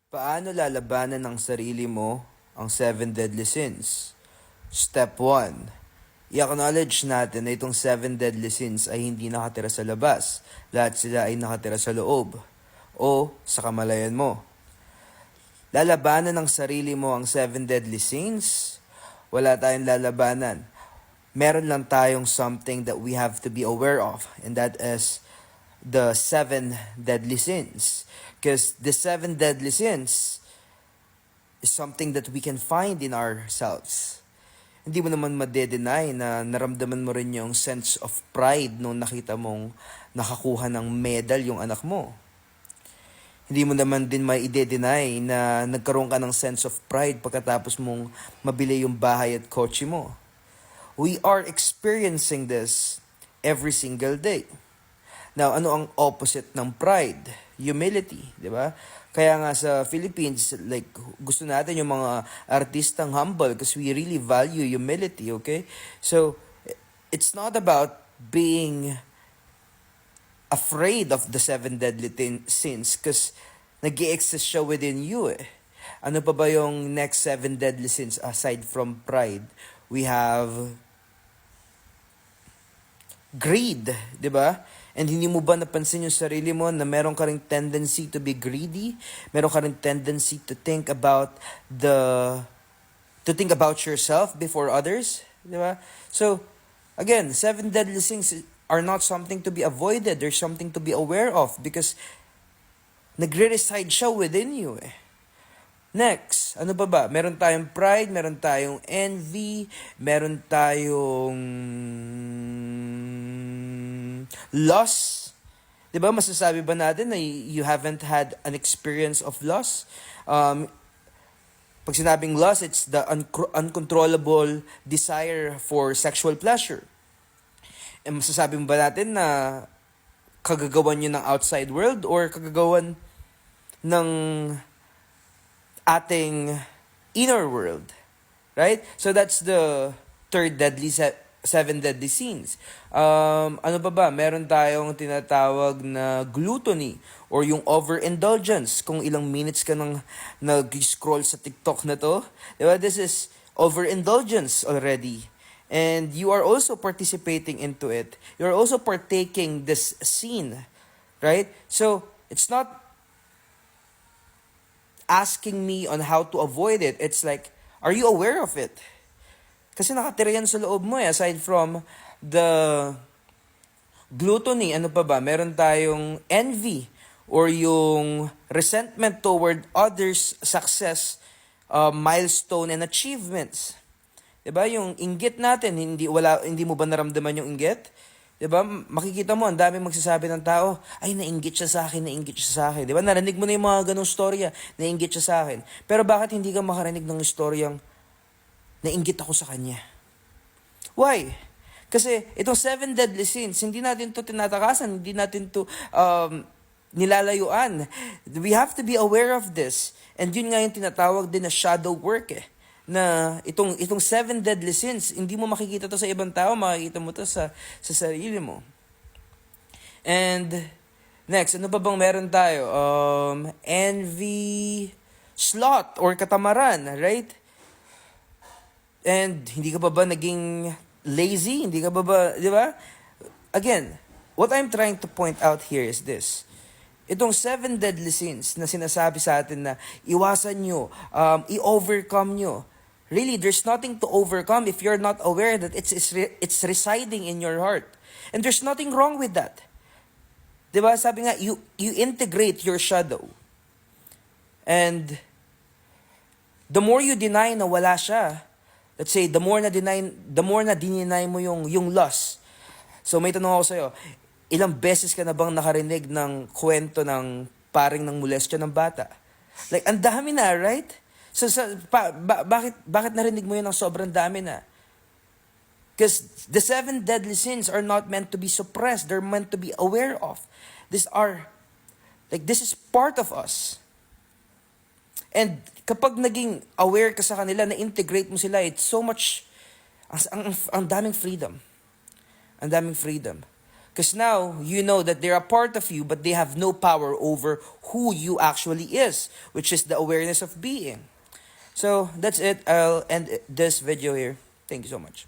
Paano lalabanan ng sarili mo ang 7 deadly sins? Step 1. I-acknowledge natin na itong 7 deadly sins ay hindi nakatira sa labas. Lahat sila ay nakatira sa loob o sa kamalayan mo. Lalabanan ng sarili mo ang 7 deadly sins? Wala tayong lalabanan. Meron lang tayong something that we have to be aware of, and that is the 7 deadly sins. Because the 7 deadly sins is something that we can find in ourselves. Hindi mo naman madedenay na naramdaman mo rin yung sense of pride nung nakita mong nakakuha ng medal yung anak mo. Hindi mo naman din mai-deny na nagkaroon ka ng sense of pride pagkatapos mong mabili yung bahay at kotse mo. We are experiencing this every single day. Now, ano ang opposite ng pride? Humility, di ba? Kaya nga sa Philippines, like, gusto natin yung mga artistang humble because we really value humility, okay? So, it's not about being afraid of the 7 deadly sins because nag-i-exist siya within you eh. Ano pa ba yung next 7 deadly sins aside from pride? We have greed, di ba? And hindi mo ba napansin yung sarili mo na meron ka ring tendency to be greedy? Meron ka ring tendency to think about yourself before others, di ba? So, again, 7 deadly sins are not something to be avoided. They're something to be aware of because nagre-reside siya within you eh. Next, ano ba ba? Meron tayong pride, meron tayong envy, meron tayong loss. 'Di ba? Masasabi ba natin na you haven't had an experience of loss? Pag sinabing loss, it's the uncontrollable desire for sexual pleasure. E masasabi mo ba natin na kagagawan nyo ng outside world or kagagawan ng ating inner world, right? So that's the third 7 deadly sins. Ano ba? Meron tayong tinatawag na gluttony or yung overindulgence. Kung ilang minutes ka nang nag-scroll sa TikTok na to, diba? This is overindulgence already. And you are also participating into it. You're also partaking this sin, right? So, it's not asking me on how to avoid it. It's like, are you aware of it? Kasi nakatira yan sa loob mo eh. Aside from the gluttony, ano pa ba? Meron tayong envy or yung resentment toward others' success, milestone and achievements. 'Di ba? Yung inggit natin, hindi mo ba naramdaman yung inggit? 'Di ba? Makikita mo ang daming magsasabi ng tao, ay nainggit siya sa akin, nainggit siya sa akin. 'Di ba? Narinig mo na yung mga ganung storya, nainggit siya sa akin. Pero bakit hindi ka makarinig ng istoryang nainggit ako sa kanya? Why? Kasi itong 7 deadly sins, hindi natin to tinatakasan, hindi natin to nilalayuan. We have to be aware of this. And yun nga yung tinatawag din na shadow work eh. Na itong 7 deadly sins, hindi mo makikita to sa ibang tao, makikita mo to sa sarili mo. And next, ano pa bang meron tayo? Envy, sloth or katamaran, right? And hindi ka ba naging lazy? Hindi ka ba, di ba? Again, what I'm trying to point out here is this. Itong 7 deadly sins na sinasabi sa atin na iwasan nyo, i-overcome nyo. Really, there's nothing to overcome if you're not aware that it's residing in your heart. And there's nothing wrong with that. Diba? Sabi nga, you integrate your shadow. And the more you deny na wala siya, let's say, the more na dininay mo yung loss. So may tanong ako sa'yo, ilang beses ka na bang nakarinig ng kwento ng paring ng molestya ng bata? Like, ang dami na, right? So, bakit narinig mo yun ng sobrang dami na? Because the 7 deadly sins are not meant to be suppressed. They're meant to be aware of. This is part of us. And kapag naging aware ka sa kanila, na-integrate mo sila, it's so much, ang daming freedom. Ang daming freedom. Because now you know that they're a part of you, but they have no power over who you actually is, which is the awareness of being. So that's it. I'll end this video here. Thank you so much.